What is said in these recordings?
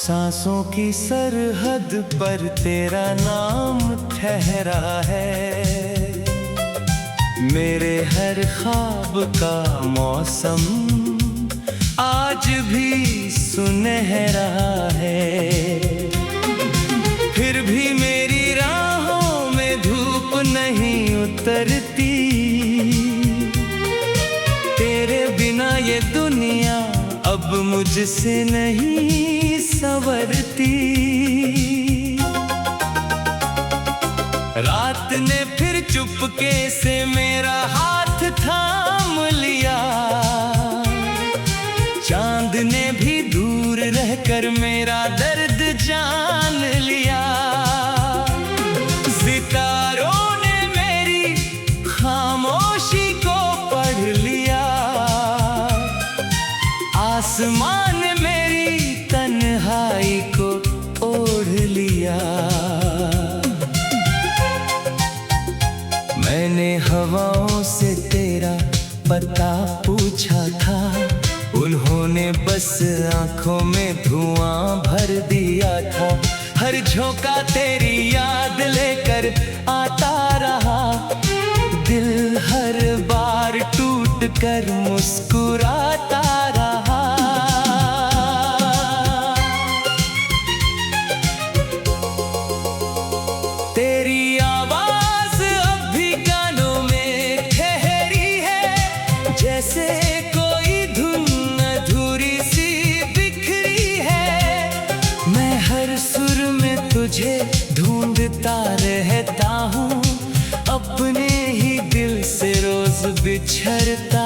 सांसों की सरहद पर तेरा नाम ठहरा है। मेरे हर ख्वाब का मौसम आज भी सुनहरा है। फिर भी मेरी राहों में धूप नहीं उतरती। तेरे बिना ये दुनिया अब मुझसे नहीं संवरती। रात ने फिर चुपके से मेरा हाथ थाम लिया। चांद ने भी दूर रहकर मेरा दर्द जान लिया। सितारों ने मेरी खामोशी को पढ़ लिया। आसमान ने मेरी तन्हाई को ओढ़ लिया। मैंने हवाओं से तेरा पता पूछा था। उन्होंने बस आंखों में धुआं भर दिया था। हर झोंका तेरी याद लेकर आता रहा। दिल हर बार टूट कर मुस्कुराता रहा। तेरी आवाज अब भी कानों में ठहरी है। जैसे कोई धुन अधूरी सी बिखरी है। मैं हर सुर में तुझे ढूंढता रहता हूँ। अपने ही दिल से रोज बिछड़ता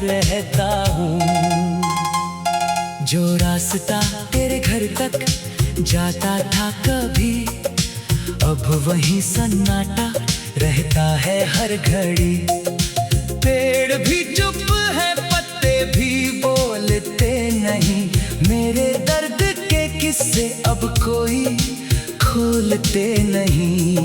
रहता हूँ। जो रास्ता तेरे घर तक जाता था कभी, अब वहीं सन्नाटा रहता है हर घड़ी। पेड़ भी चुप है, पत्ते भी बोलते नहीं। मेरे दर्द के किस्से अब कोई खोलते नहीं।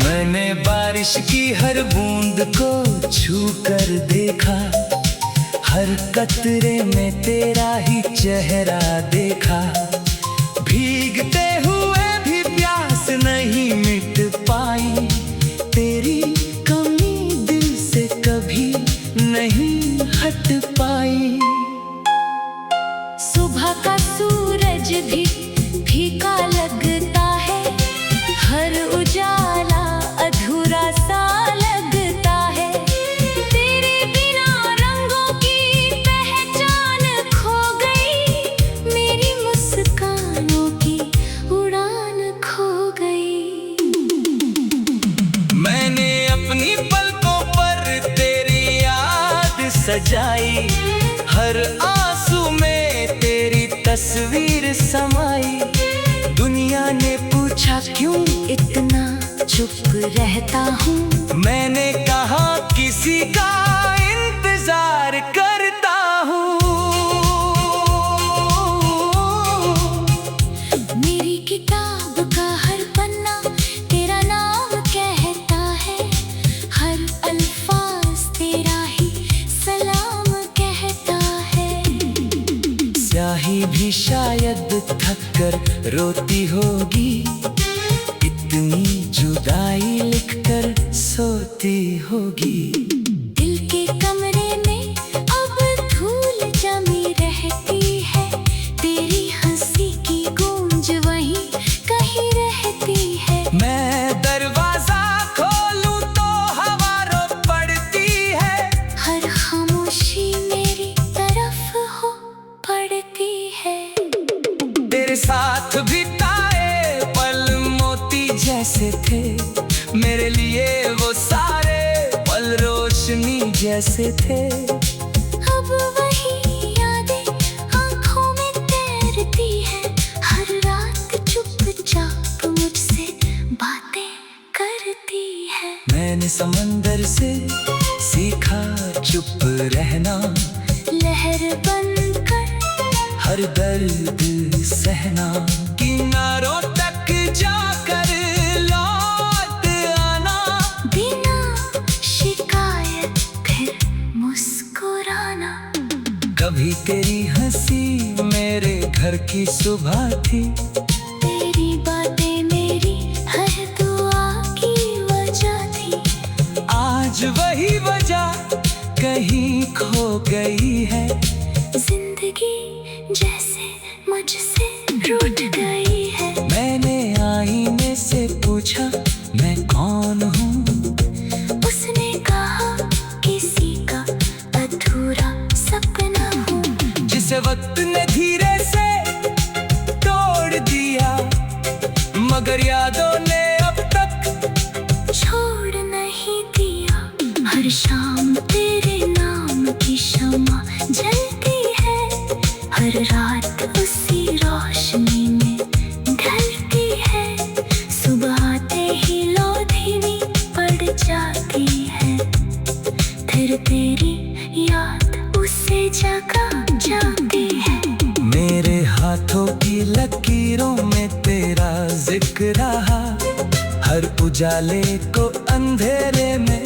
मैंने बारिश की हर बूंद को छू कर देखा। हर कतरे में तेरा ही चेहरा देखा। भीगते हुए भी प्यास नहीं मिट पाई। तेरी कमी दिल से कभी नहीं हट पाई। सुबह का सूरज भी फीका लगता है। हर उजाला अधूरा सा लगता है। तेरे बिना रंगों की पहचान खो गई। मेरी मुस्कानों की उड़ान खो गई। मैंने अपनी पलकों पर तेरी याद सजाई। हर आंसू में तेरी तस्वीर समाई। दुनिया ने पूछा क्यों इतना चुप रहता हूँ। मैंने कहा किसी का इंतजार करता हूँ। मेरी किताब का हर पन्ना तेरा नाम कहता है। हर अल्फाज तेरा ही सलाम कहता है। स्याही भी शायद थक कर रोती होगी। इतनी जुदाई लिखकर सोती होगी। दिल के कमरे में अब धूल जमी रहती है। तेरी हंसी की गूंज वहीं कहीं रहती है। मैं दरवाजा खोलूं तो हवा रो पड़ती है। हर खामोशी मेरी तरफ हो पड़ती है। तेरे साथ बिताए पल मोती जैसे थे। मेरे लिए वो सारे पल रोशनी जैसे थे। अब वही यादें आंखों में तैरती है। हर रात चुपचाप मुझसे बातें करती है। मैंने समंदर से सीखा चुप रहना। लहर बनकर हर दर्द सहना। किनारों तक जाकर लौट आना। बिना शिकायत फिर मुस्कुरा घर की सुबह थी। तेरी बातें मेरी हर दुआ की वजह थी। आज वही वजह कहीं खो गई है। जिंदगी जैसे मुझसे रूठ गई है। मैंने आईने से पूछा मैं कौन हूँ। उसने कहा किसी का अधूरा सपना हूँ। जिसे वक्त ने धीरे से तोड़ दिया, मगर यादों ने अब तक छोड़ नहीं दिया। हर शाम तेरे नाम की शम्मा जलती है। हर रात उसी रोशनी में ढलती है। सुबह आते ही लो धीमी पड़ जाती है। फिर तेरी याद उसे जगा जाती है। मेरे हाथों की लकीरों में तेरा जिक्र रहा। हर उजाले को अंधेरे में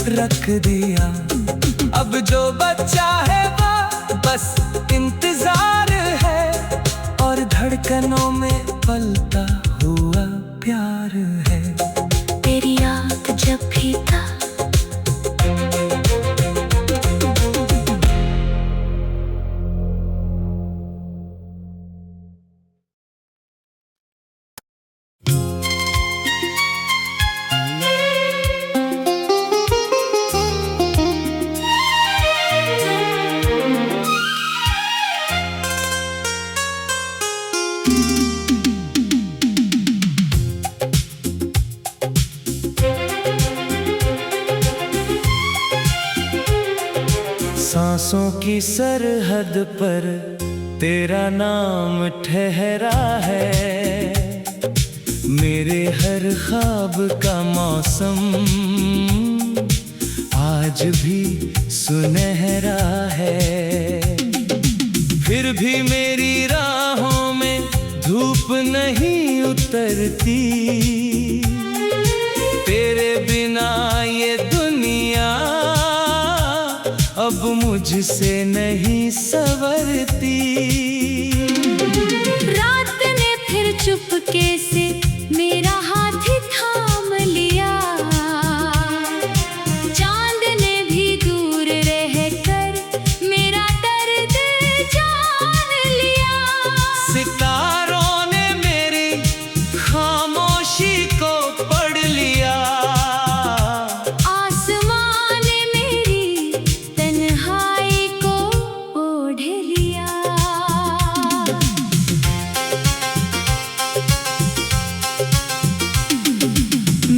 रख दिया। अब जो बचा है वो बस इंतजार है, और धड़कनों में पलता हुआ प्यार है। तेरी याद जब भी था सांसों की सरहद पर तेरा नाम ठहरा है। मेरे हर ख्वाब का मौसम आज भी सुनहरा है। फिर भी मेरी राहों में धूप नहीं उतरती। तेरे बिना ये दुनिया अब मुझसे नहीं संवरती। रात ने फिर चुपके से मेरा हाथ थाम लिया। चांद ने भी दूर रहकर मेरा दर्द जान लिया। सितारों ने मेरी खामोशी को पढ़ लिया। आसमान ने मेरी तन्हाई को ओढ़ लिया।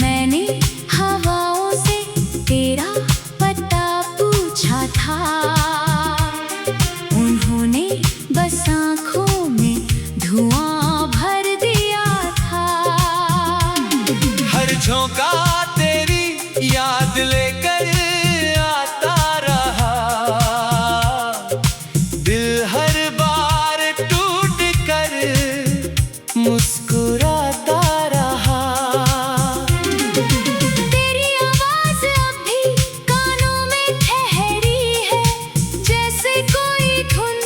मैंने हवाओं से तेरा पता पूछा था। उन्होंने बस आँखों में धुआं भर दिया था। हर झोंका तेरी याद लेकर आता रहा। दिल हर बार टूट कर मुस्कुराता रहा। तेरी आवाज अब भी कानों में ठहरी है। जैसे कोई धुन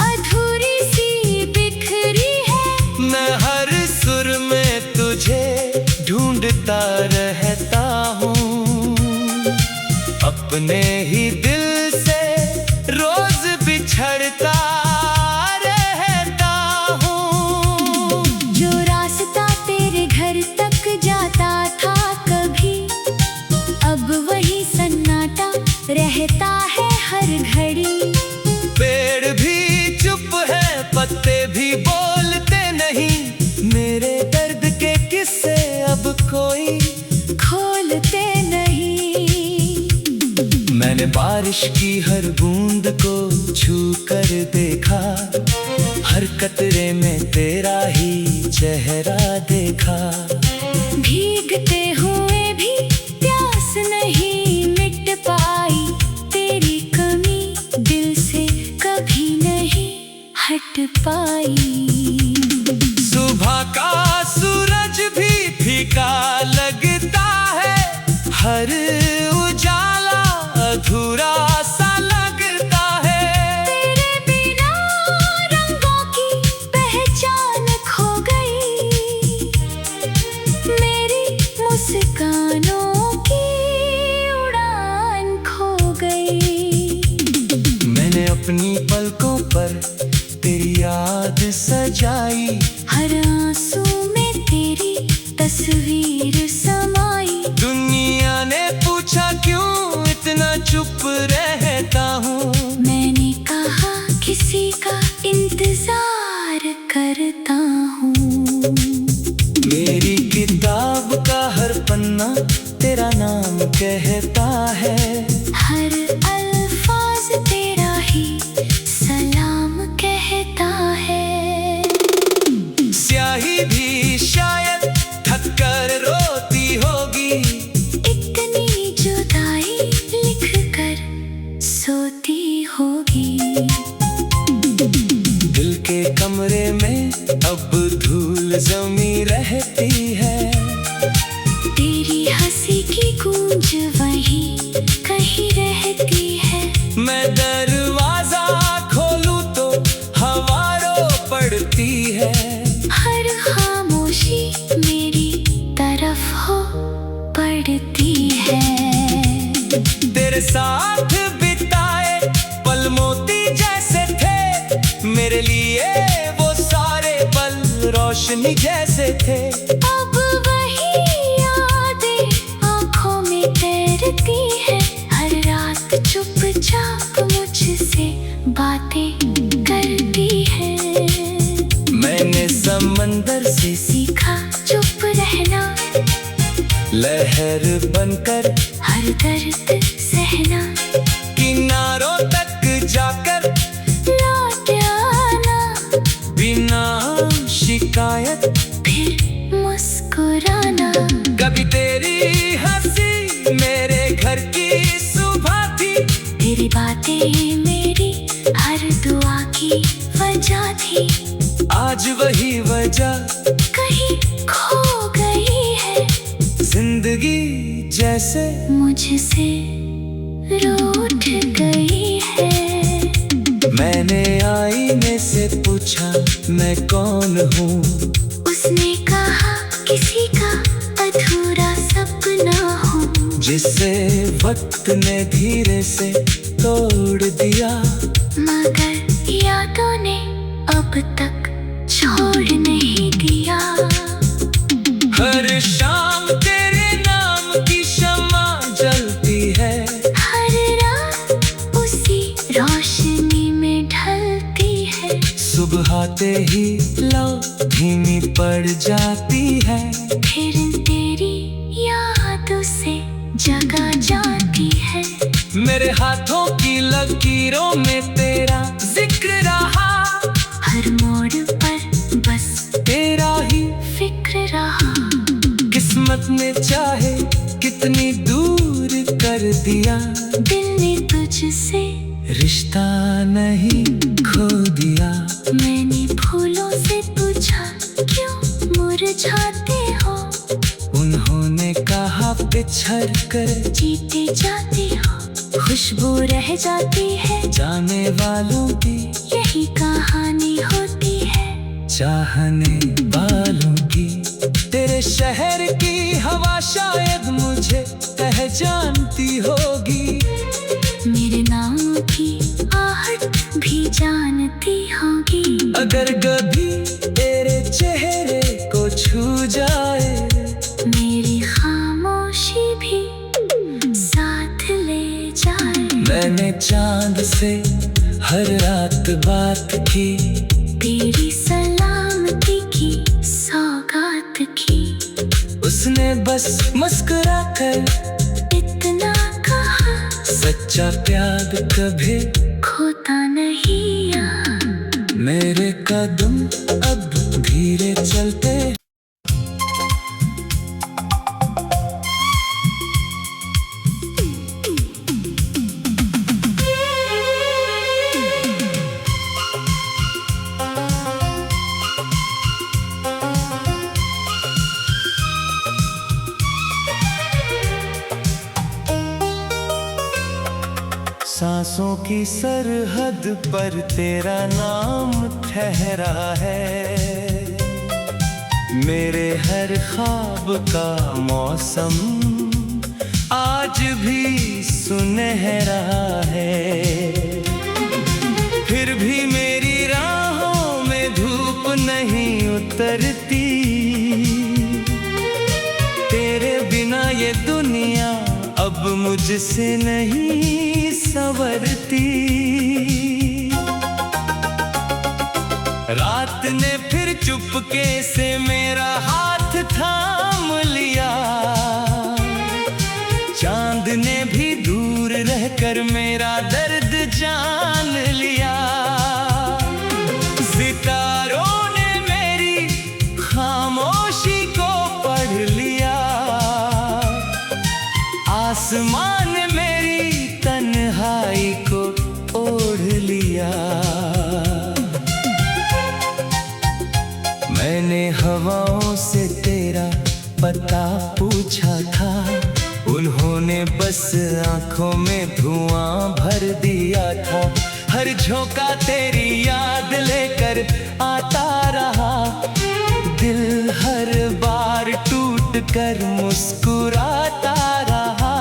अधूरी सी बिखरी है। मैं हर सुर में तुझे ढूंढता रहता हूँ। अपने ही दिल से रोज बिछड़ता रहता हूँ। जो रास्ता तेरे घर तक जाता था कभी, अब वही सन्नाटा रहता है हर घड़ी। पेड़ भी चुप है, पत्ते भी बोलते नहीं। मेरे दर्द के किस्से अब कोई खोलते नहीं। मैंने बारिश की हर बूंद को छू कर देखा। हर कतरे में तेरा ही चेहरा देखा। भीगते हुए भी प्यास नहीं मिट पाई। तेरी कमी दिल से कभी नहीं हट पाई। सुबह का सूरज भी फीका लगता है। हर उजाला अधूरा सा लगता है। तेरे बिना रंगों की मुस्कानों की उड़ान खो गई। मैंने अपनी पलकों पर तेरी याद सजाई, हर आंसू में तेरी तस्वीर समाई। दुनिया ने पूछा क्यों इतना चुप रहता हूँ। मैंने कहा किसी का इंतजार करता हूँ। मेरी किताब का हर पन्ना तेरा नाम कहता है, हर अल्फाज तेरा ही सलाम कहता है। स्याही भी शायद थक कर रोती होगी, इतनी जुदाई लिख कर सोती होगी। दिल के कमरे में अब धूल जमी रहती है, तेरी हंसी की गूंज वहीं कहीं रहती है। मैं दरवाजा खोलूं तो हवा रो पड़ती है। हर खामोशी मेरी तरफ हो पड़ती है। तेरे साथ बिताए पल मोती जैसे थे, मेरे लिए वो सारे पल रोशनी जैसे थे। अब वही यादें आँखों में तैरती है, हर रात चुपचाप मुझसे बातें करती है। मैंने समंदर से सीखा चुप रहना, लहर बनकर हर दर्द सहना। किनारों तक जाकर लौट आना, बिना शिकायत फिर मुस्कुराना। कभी तेरी हंसी मेरे घर की सुबह थी, तेरी बातें मेरी हर दुआ की वजह थी। आज वही वजह कहीं खो गई है, जिंदगी जैसे मुझसे रूठ गई है। मैंने आईने से पूछा मैं कौन हूँ, उसने कहा किसी का अधूरा सपना हूँ, जिसे वक्त ने धीरे से तोड़ दिया, मगर यादों ने अब तक छोड़ नहीं दिया। हर शाम तेरे नाम की शम्मा जलती है, हर रात उसी रोशनी में ढलती है। सुबह आते ही लौ धीमी पड़ जाती है, फिर तेरी यादों से जगा जाती है। मेरे हाथों की लकीरों में तेरा जिक्र रहा, हर मोड़ पर बस तेरा ही फिक्र रहा। किस्मत ने चाहे कितनी दूर कर दिया, दिल ने तुझसे रिश्ता नहीं खो दिया। मैंने फूलों से पूछा क्यों मुरझाते हो, उन्होंने कहा बिछड़ कर जीते जाते हो। खुशबू रह जाती है, जाने वालों की यही कहानी होती है। चाहने वालों की तेरे शहर की हवा शायद मुझे पहचानती होगी, मेरे नाम की आहट भी जानती होगी। अगर कभी तेरे चेहरे को छू जाए, मेरी खामोशी भी साथ ले जाए। मैंने चांद से हर रात बात की, तेरी सलामती की सौगात की। उसने बस मुस्कुरा कर इतना कहा, सच्चा प्यार कभी खोता नहीं यहाँ। मेरे कदम अब धीरे चलते। सांसों की सरहद पर तेरा नाम ठहरा है, मेरे हर ख्वाब का मौसम आज भी सुनहरा है। फिर भी मेरी राहों में धूप नहीं उतरती, तेरे बिना ये दुनिया अब मुझसे नहीं संवरती। रात ने फिर चुपके से मेरा हाथ थाम लिया, चांद ने भी दूर रहकर मेरा दर्द जान लिया। सितारों ने मेरी खामोशी को पढ़ लिया, आसमान ने मेरी तन्हाई को ओढ़ लिया। मैंने हवाओं से तेरा पता पूछा था, उन्होंने बस आंखों में धुआं भर दिया था। हर झोंका तेरी याद लेकर आता रहा, दिल हर बार टूट कर मुस्कुराता रहा।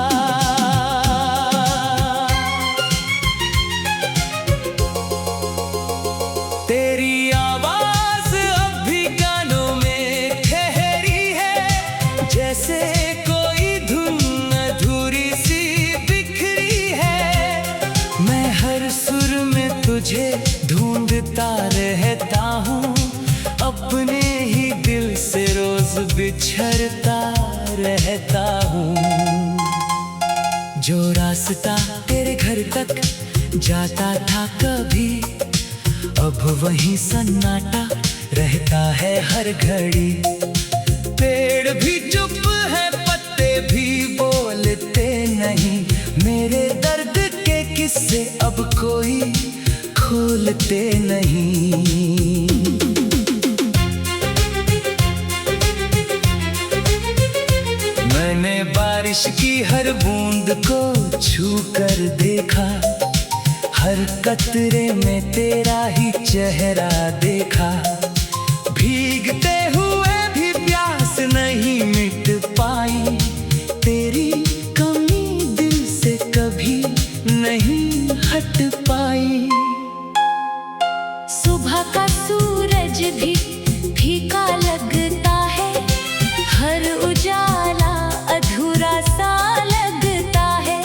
तेरी आवाज अब भी कानों में ठहरी है, जैसे कोई धुन अधूरी सी बिखरी है। मैं हर सुर में तुझे ढूंढता रहता हूँ, अपने ही दिल से रोज बिछड़ता रहता हूँ। जो रास्ता तेरे घर तक जाता था कभी, अब वही सन्नाटा रहता है हर घड़ी। पेड़ भी चुप है, पत्ते भी बोलते नहीं, मेरे दर्द के किस्से अब कोई खोलते नहीं। मैंने बारिश की हर बूंद को छू कर देखा, हर कतरे में तेरा ही चेहरा देखा। भीगते हुए भी प्यास नहीं मिट पाई, तेरी कमी दिल से कभी नहीं हट पाई। सुबह का सूरज भी फीका लगता है, हर उजाला अधूरा सा लगता है।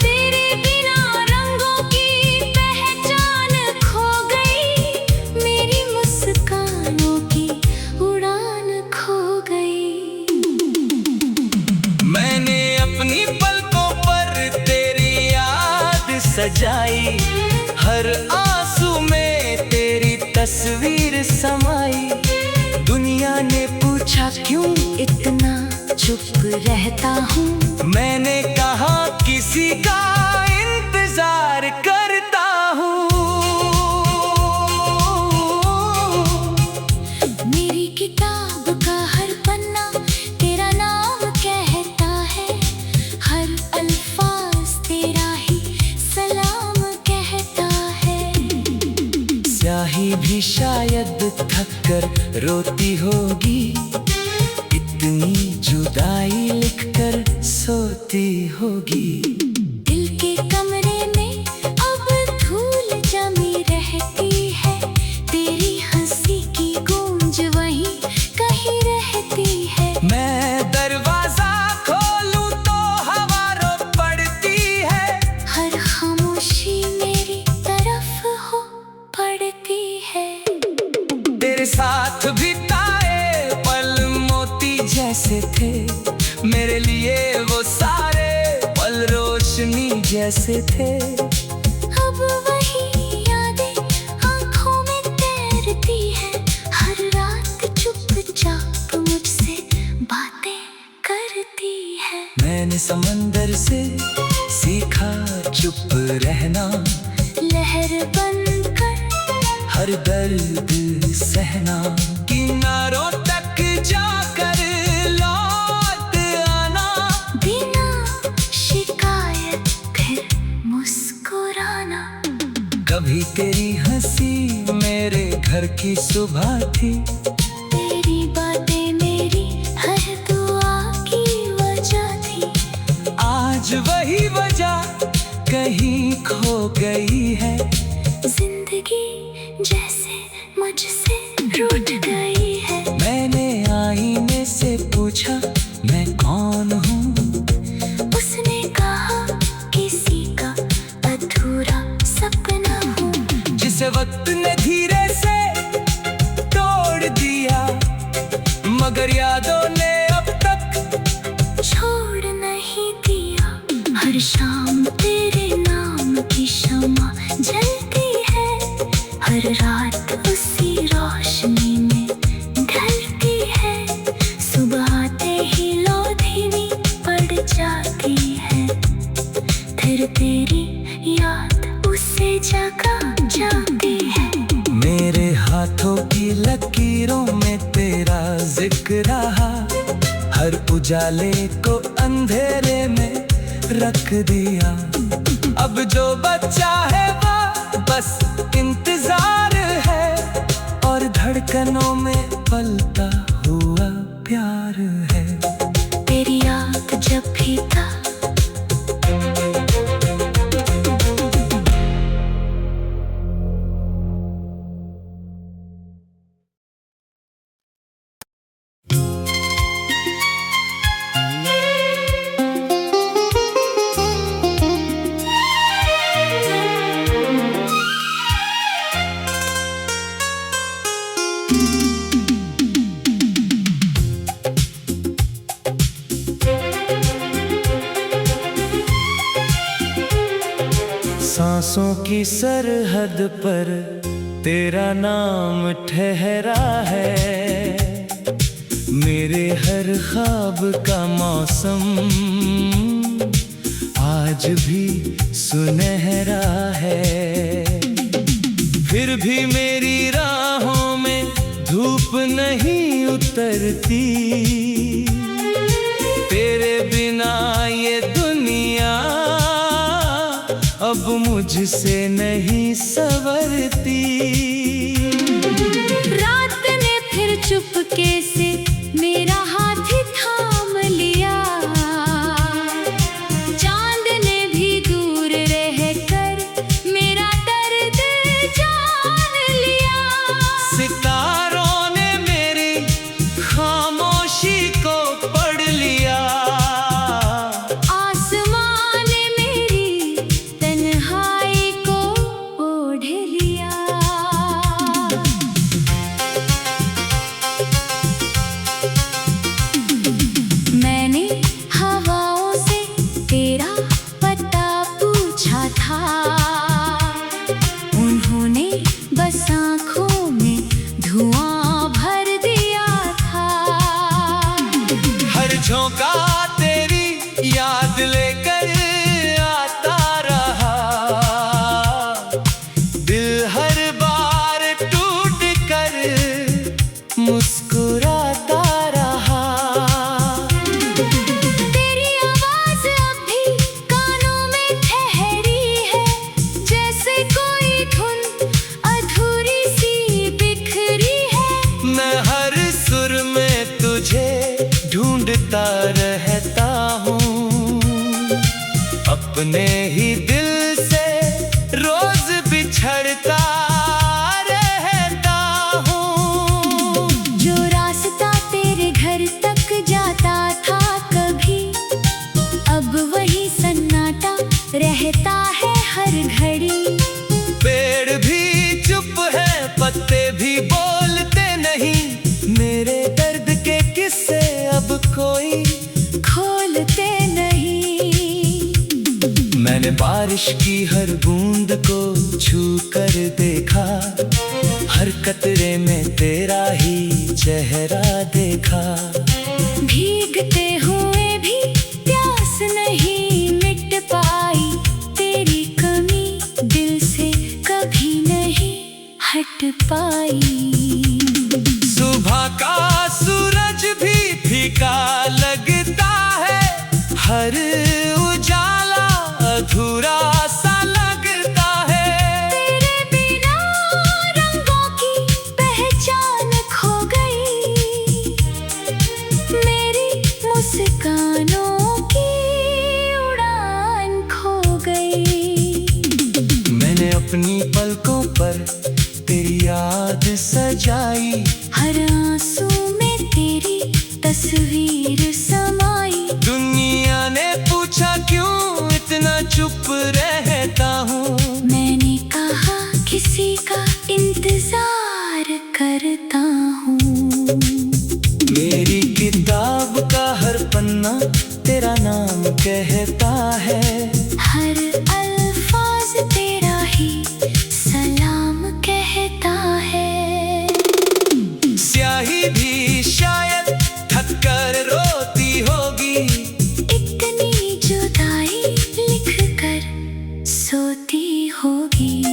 तेरे बिना रंगों की पहचान खो गई, मेरी मुस्कानों की उड़ान खो गई। मैंने अपनी पलकों पर तेरी याद सजाई, हर आंसू में तेरी तस्वीर समाई। दुनिया ने पूछा क्यों इतना चुप रहता हूँ, मैंने कहा किसी का इंतजार करता हूँ। मेरी किताब का हर पन्ना तेरा नाम कहता है, हर अल्फाज तेरा ही सलाम कहता है। स्याही भी शायद थक कर रोती होगी, इतनी जुदाई लिखकर सोती होगी। दिल के कमरे में अब धूल जमी रहती है, तेरी हंसी की गूंज वहीं कहीं रहती है। मैं दरवाजा खोलूं तो हवा रो पड़ती है, हर खामोशी मेरी तरफ हो पड़ती है। तेरे साथ बिताए पल मोती जैसे थे, मेरे लिए वो सारे पल रोशनी जैसे थे। अब वही यादें आंखों में तैरती है, हर रात चुपचाप मुझसे बातें करती है। मैंने समंदर से सीखा चुप रहना, लहर बनकर हर दर्द सहना। किनारों तक जाकर लौट आना, बिना शिकायत फिर मुस्कुराना। कभी तेरी हंसी मेरे घर की सुबह थी, तेरी बातें खो गई है। जिंदगी जैसे मुझसे रूठ गई है। मैंने आईने से पूछा मैं कौन हूँ। उसने कहा किसी का अधूरा सपना हूँ। जिसे वक्त ने धीरे से तोड़ दिया, मगर यादों ने अब तक छोड़ नहीं दिया। हर शाम तेरे नाम की शम्मा जलती है। हर रात उसी रोशनी में ढलती है। सुबह आते ही लो धीमी पड़ जाती है। फिर तेरी याद उसे जगा जाती है। मेरे हाथों की लकीरों में तेरा जिक्र रहा। हर उजाले को अंधेरे में रख दिया। अब जो बच्चा है वो बस इंतजार है, और धड़कनों में पलता हुआ प्यार है। तेरी याद जब भी था सांसों की सरहद पर तेरा नाम ठहरा है। मेरे हर ख्वाब का मौसम आज भी सुनहरा है। फिर भी मेरी राहों में धूप नहीं उतरती। तेरे बिना ये दुनिया अब मुझसे नहीं संवरती। रात ने फिर चुपके से मेरा हाथ थाम लिया। चांद ने भी दूर रहकर मेरा दर्द जान लिया। सितारों ने मेरी खामोशी को पढ़ लिया। आसमान ने मेरी तन्हाई को ओढ़ लिया। मैंने हवाओं से तेरा पता पूछा था। उन्होंने बस आँखों में धुआं भर दिया था। हर झोंका तेरी याद लेकर आता रहा। दिल हर बार टूट कर मुस्कुराता रहा। तेरी आवाज अब भी कानों में ठहरी है। जैसे कोई धुन अधूरी सी बिखरी है। मैं हर सुर में तुझे ढूंढता रहता हूँ। अपने ही दिल से रोज बिछड़ता रहता हूँ। जो रास्ता तेरे घर तक जाता था कभी, अब वही सन्नाटा रहता है हर घड़ी। पेड़ भी चुप है, पत्ते भी बोलते नहीं। मेरे दर्द के किस्से अब कोई खोलते नहीं। मैंने बारिश की हर बूंद को छू कर देखा। हर कतरे में तेरा ही चेहरा देखा। भीगते हुए भी प्यास नहीं मिट पाई। तेरी कमी दिल से कभी नहीं हट पाई। सुबह का सूरज भी फीका लगता है। हर उजाला अधूरा सा लगता है। तेरे बिना रंगों की पहचान खो गई। मेरी मुस्कानों की उड़ान खो गई। तस्वीर समाई। दुनिया ने पूछा क्यों इतना चुप रहता हूँ। मैंने कहा किसी का इंतजार करता हूँ। मेरी किताब का हर पन्ना तेरा नाम कहता है। हर अल्फाज तेरा ही सलाम कहता है। स्याही भी शायद थक कर रोती होगी। इतनी जुदाई लिख कर सोती होगी।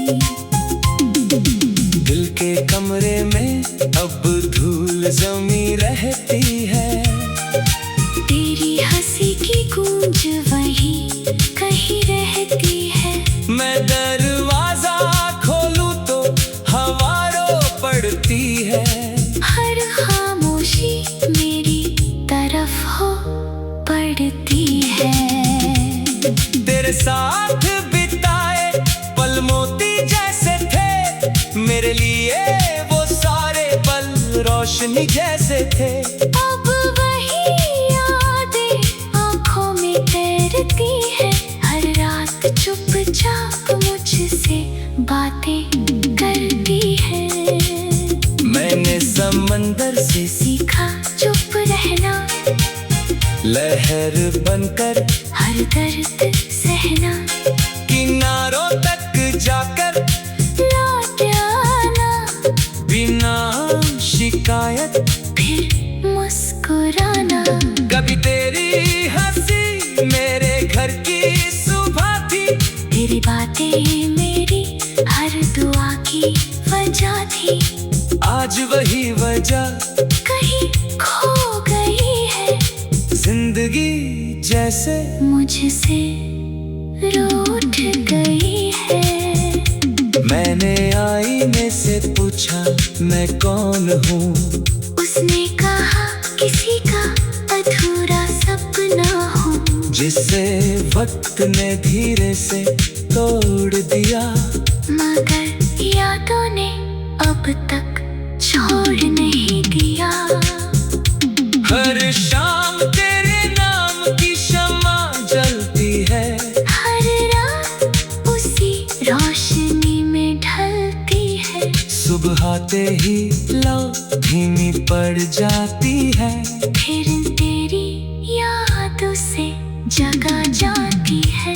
दिल के कमरे में अब धूल जमी रहती है। तेरी हंसी की गूंज वहीं कहीं रहती है। मैं दरवाजा खोलूं तो हवा रो पड़ती है। हर खामोशी मेरी तरफ हो पड़ती है। तेरे साथ बिताए पल मोती जैसे थे। मेरे लिए वो सारे पल रोशनी जैसे थे। अब वही यादें आँखों में तैरती है। हर रात चुपचाप मुझसे बातें करती है। मैंने समंदर से सीखा चुप रहना, लहर बनकर हर दर्द सहना। किनारों तक जाकर लौट आना, बिना शिकायत फिर मुस्कुराना। कभी तेरी हंसी मेरे घर की सुबह थी। तेरी बातें मेरी हर दुआ की वजह थी। आज वही वजह कहीं खो गई है। जिंदगी जैसे मुझसे रूठ गई है। मैंने आईने से पूछा मैं कौन हूँ। उसने कहा किसी का अधूरा सपना हूँ। जिसे वक्त ने धीरे से तोड़ दिया। मगर यादों ने अब तक छोड़ नहीं दिया। हर शाम तेरे नाम की शम्मा जलती है। हर रात उसी रोशनी में ढलती है। सुबह आते ही लौ धीमी पड़ जाती है। फिर तेरी यादों से जगा जाती है।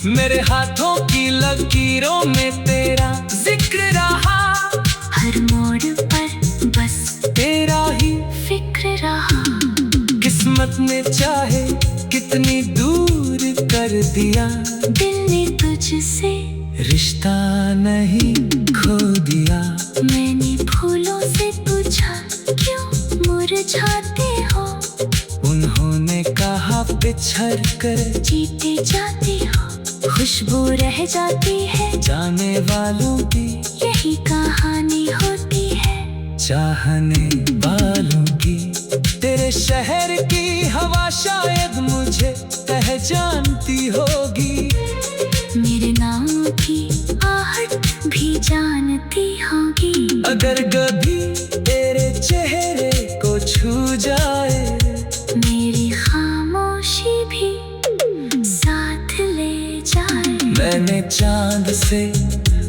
मेरे हाथों की लकीरों में तेरा जिक्र रहा। हर मोड़ पर बस तेरा ही फिक्र रहा। किस्मत ने चाहे कितनी दूर कर दिया। दिल ने तुझसे रिश्ता नहीं खो दिया। मैंने फूलों से पूछा क्यों मुरझाते हो। उन्होंने कहा बिछड़ कर जीते जाते हो। खुशबू रह जाती है। जाने वालों की यही कहानी होती है। चाहने वालों की। तेरे शहर की हवा शायद मुझे पहचानती होगी। मेरे नाम की आहट भी जानती होगी। अगर कभी तेरे चेहरे को छू जाए। मेरी खामोशी भी साथ ले जाए। मैंने चांद से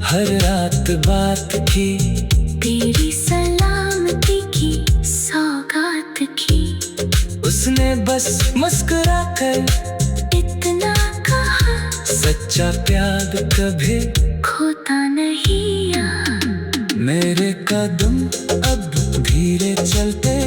हर रात बात की। तेरी सलामती की सौगात की। उसने बस मुस्कुरा कर इतना कहा, सच्चा प्यार कभी खोता नहीं यहाँ। मेरे कदम अब धीरे चलते